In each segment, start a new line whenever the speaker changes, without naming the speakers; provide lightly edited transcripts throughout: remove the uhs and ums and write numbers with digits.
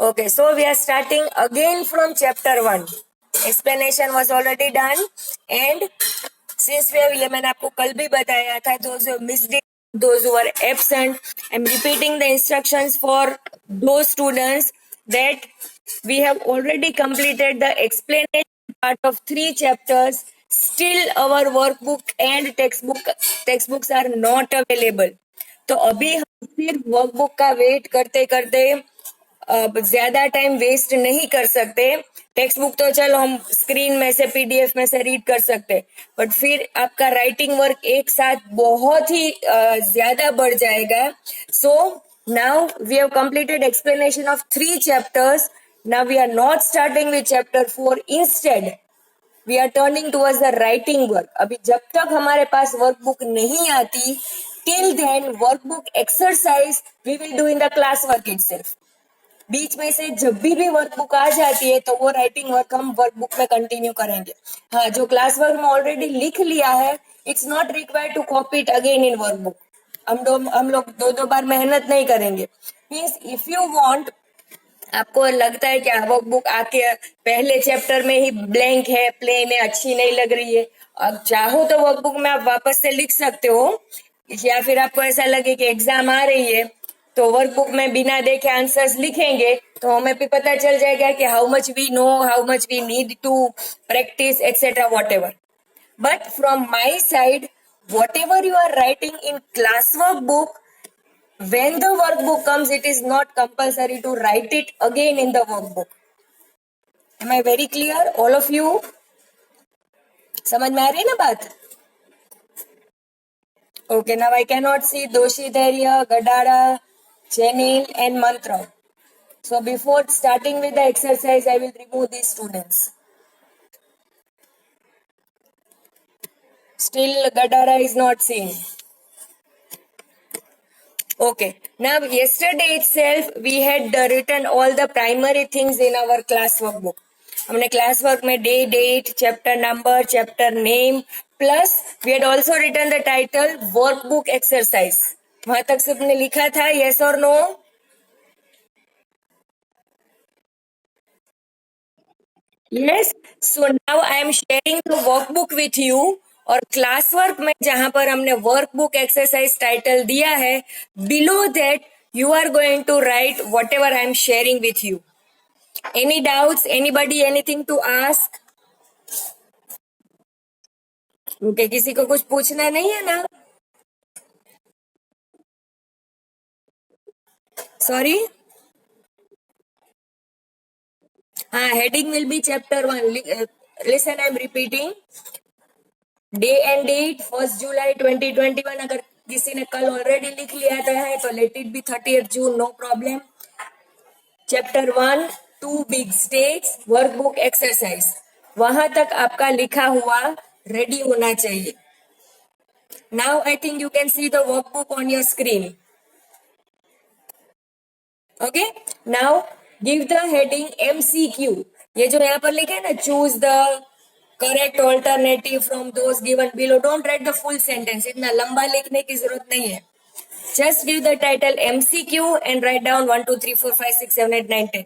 Okay, so we are starting again from chapter 1. Explanation was already done, and since we have, ये मैंने आपको कल भी बताया था, those who missed it, those who were absent, I'm repeating the instructions for those students that we have already completed the explanation part of 3 chapters. Still our workbook and textbooks are not available. तो अभी हम सिर्फ workbook का wait करते करते ज्यादा time waste नहीं कर सकते. टेक्स्ट बुक तो चलो हम स्क्रीन में से पीडीएफ में से रीड कर सकते, बट फिर आपका राइटिंग वर्क एक साथ बहुत ही ज्यादा बढ़ जाएगा. So now we have completed explanation of 3 chapters. Now we are not starting with chapter 4. Instead we are turning towards the writing work. अभी जब तक हमारे पास वर्कबुक नहीं आती, till then workbook exercise we will do in the class work itself. बीच में से जब भी वर्कबुक आ जाती है तो वो राइटिंग वर्क हम वर्कबुक में कंटिन्यू करेंगे. हाँ, जो क्लास वर्क में ऑलरेडी लिख लिया है, it's not required to copy it again in workbook. हम लोग दो बार मेहनत नहीं करेंगे. मीन्स इफ यू वांट, आपको लगता है कि वर्कबुक आके पहले चैप्टर में ही ब्लैंक है, प्लेन है, अच्छी नहीं लग रही है, अब चाहो तो वर्कबुक में आप वापस से लिख सकते हो. या फिर आपको ऐसा लगे कि एग्जाम आ रही है तो वर्कबुक में बिना देखे आंसर्स लिखेंगे तो हमें भी पता चल जाएगा कि how much we know, how much we need to practise etcetera whatever. But from my side, whatever you are writing in class workbook, when the workbook comes, it is not compulsory to write it again in the workbook. Am I very clear, all of you? समझ में आ रही है ना बात? Okay, now I cannot see Doshi Dharya, Gadara, Janil and Mantra. So before starting with the exercise, I will remove these students. Still Gadara is not seen. Okay, now yesterday itself we had written all the primary things in our class workbook. हमने class work में day, date, chapter number, chapter name, plus we had also written the title workbook exercise. वहां तक सबने लिखा था, yes और no? Yes. So now I am sharing the workbook with you. और class work में जहां पर हमने वर्कबुक एक्सरसाइज टाइटल दिया है, below that you are going to write whatever I am sharing with you. Any doubts, anybody, anything to ask? Okay, किसी को कुछ पूछना नहीं है ना? सॉरी. हाँ, heading will be chapter 1. Listen, I am repeating. Day and date 1 July 2021. अगर किसी ने कल ऑलरेडी लिख लिया है तो let it be 30 June, no problem. Chapter 1, 2 big states, workbook exercise, वहां तक आपका लिखा हुआ रेडी होना चाहिए. Now I think you can see the workbook on your screen. Okay, now give the heading MCQ. ये जो यहाँ पर लिखा है ना, choose the correct alternative from those given below. Don't write the full sentence, इतना लंबा लिखने की जरूरत नहीं है. Just give the title MCQ and write down 1 2 3 4 5 6 7 8 9 10.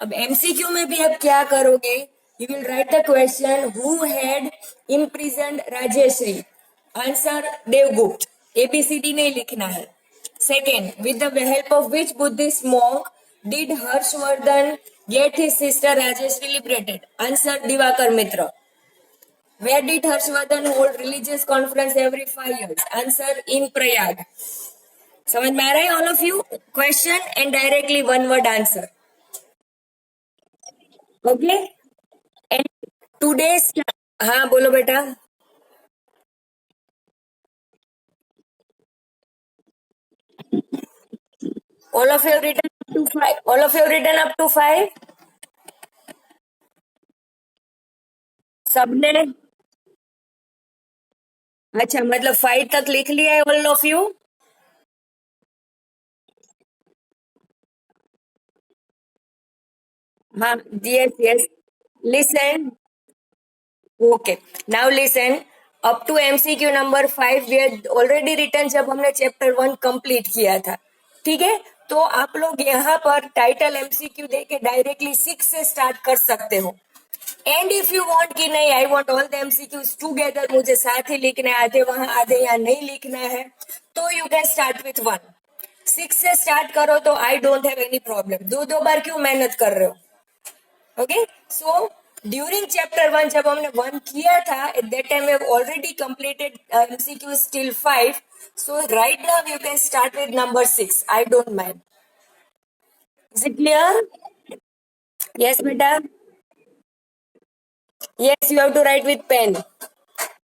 अब MCQ में भी आप क्या करोगे? You will write the question, who had imprisoned Rajeshri? Answer Devagupta. ABCD नहीं लिखना है. Second, with the help of which Buddhist monk did Harshvardhan get his sister Rajeshri liberated? Answer Divakar Mitra. Where did Harshvardhan hold religious conference every 5 years? Answer in Prayag. समझ में आ रहा है all of you? Question and directly one word answer. Okay? And today's, हाँ बोलो बेटा. All of you have written up to 5. All of you have written up to 5. सबने, अच्छा मतलब 5 तक लिख लिया है all of you? Yes. Listen. Okay. Now listen. Up to MCQ number 5 we had already written जब हमने chapter 1 complete किया था. ठीक है? तो आप लोग यहाँ पर टाइटल एमसीक्यू देके डायरेक्टली 6 से स्टार्ट कर सकते हो। एंड इफ यू वांट कि नहीं, I want all the MCQs together, मुझे साथ ही लिखना है, आधे वहां आधे यहाँ नहीं लिखना है, तो यू कैन स्टार्ट विथ 1। 6 से स्टार्ट करो तो I don't have any problem. दो दो बार क्यों मेहनत कर रहे हो? ओके, सो ड्यूरिंग चैप्टर 1 जब हमने 1 किया था, at that time we have already completed MCQs till 5, so right now you can start with number 6. I don't mind. Is it clear? Yes, beta. Yes, you have to write with pen.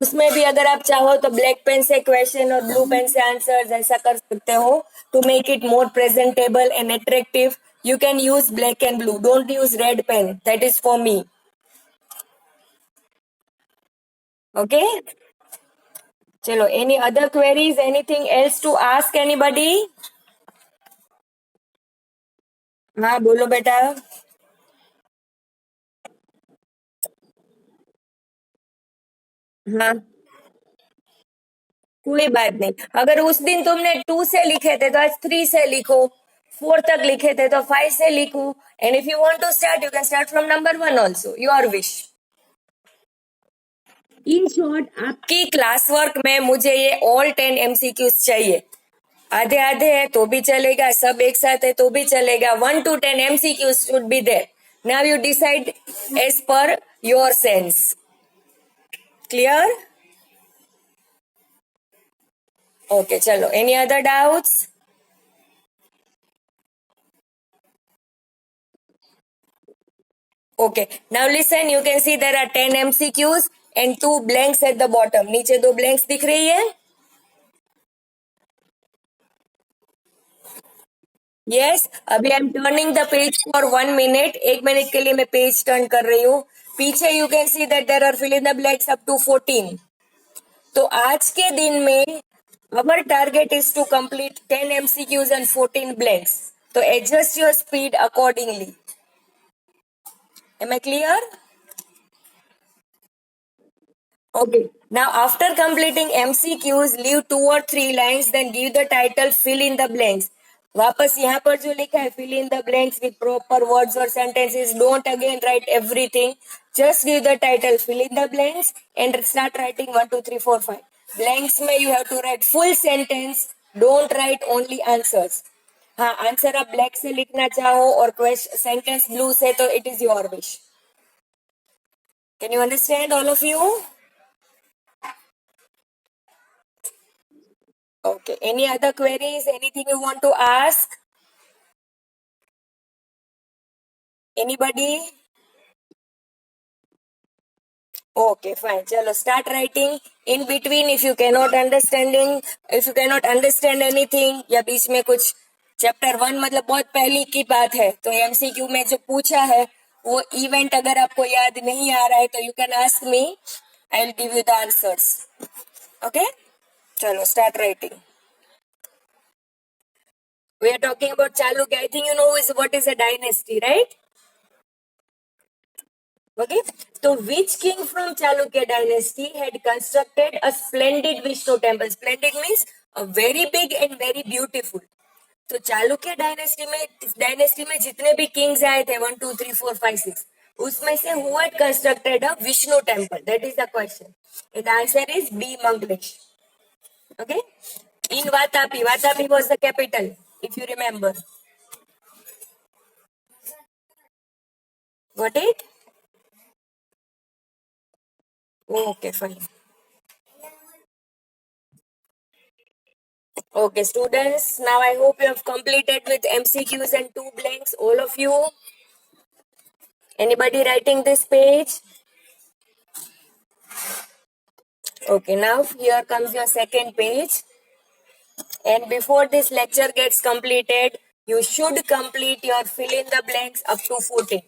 उसमें भी अगर आप चाहो तो black pen से question और blue pen से answers ऐसा कर सकते हो to make it more presentable and attractive. You can use black and blue. Don't use red pen. That is for me. Okay? चलो, any other queries? Anything else to ask anybody? हाँ बोलो बेटा. हाँ, कोई बात नहीं. अगर उस दिन तुमने 2 से लिखे थे तो आज 3 से लिखो. 4 तक लिखे थे तो 5 से लिखो. And if you want to start, you can start from number 1 also. Your wish. In short, आपकी क्लास वर्क में मुझे ये ऑल 10 एमसीक्यूज चाहिए. आधे आधे है तो भी चलेगा, सब एक साथ है तो भी चलेगा. 1 to 10 MCQs should be there. Now you decide as per your sense. Clear? Okay, चलो. Any other doubts? Okay, now listen, you can see there are 10 MCQs and 2 blanks at the bottom. नीचे 2 blanks दिख रही है? Yes, अभी I'm turning the page for 1 minute. 1 minute के लिए मैं page turn कर रही हूँ. पीछे you can see that there are fill in the blanks up to 14. तो आज के दिन में our target is to complete 10 MCQs and 14 blanks. तो adjust your speed accordingly. Am I clear? Okay. Now, after completing MCQs, leave 2 or 3 lines, then give the title, fill in the blanks. वापस यहाँ पर जो लिखा है fill in the blanks with proper words or sentences. Don't again write everything. Just give the title, fill in the blanks, and start writing 1, 2, 3, 4, 5. Blanks में you have to write full sentence. Don't write only answers. हाँ, answer आप black से लिखना चाहो और sentence blue से, तो it is your wish. Can you understand, all of you? Okay. Any other queries? Anything you want to ask? Anybody? Okay, fine. Chalo, start writing. In between, if you cannot understand anything, या बीच में कुछ chapter 1 मतलब बहुत पहली की बात है, तो एमसीक्यू में जो पूछा है वो इवेंट अगर आपको याद नहीं आ रहा है तो you can ask me. I will give you the answers. Okay, चलो start writing. We are talking about Chalukya. I think you know what is a dynasty, right? Okay. So which king from Chalukya dynasty had constructed a splendid Vishnu temple? Splendid means a very big and very beautiful. तो Chalukya dynasty में जितने भी Kings आए थे 1, 2, 3, 4, 5, 6, उसमें से who had constructed a Vishnu temple? That is the question. And the answer is B. Manglesh. Okay. In Vatapi was the capital, if you remember. Got it? Okay, fine. Okay, students, now I hope you have completed with MCQs and 2 blanks, all of you. Anybody writing this page? Okay, now here comes your second page. And before this lecture gets completed, you should complete your fill in the blanks up to 14.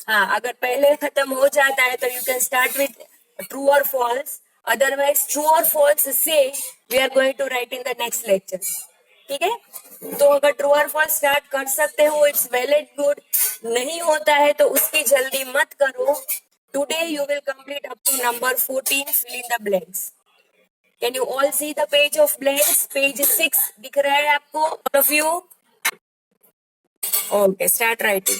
हाँ, अगर पहले खत्म हो जाता है तो you can start with true or false. Otherwise, true or false say we are going to write in the next lecture. ठीक है? तो अगर ट्रू और फॉल्स स्टार्ट कर सकते हो, इट्स वेल एंड गुड. नहीं होता है तो उसकी जल्दी मत करो. Today you will complete up to number 14, fill in the blanks. Can you all see the page of blanks? Page 6 दिख रहा है आपको, all of you? Okay, start writing.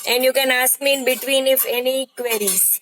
And you can ask me in between if any queries.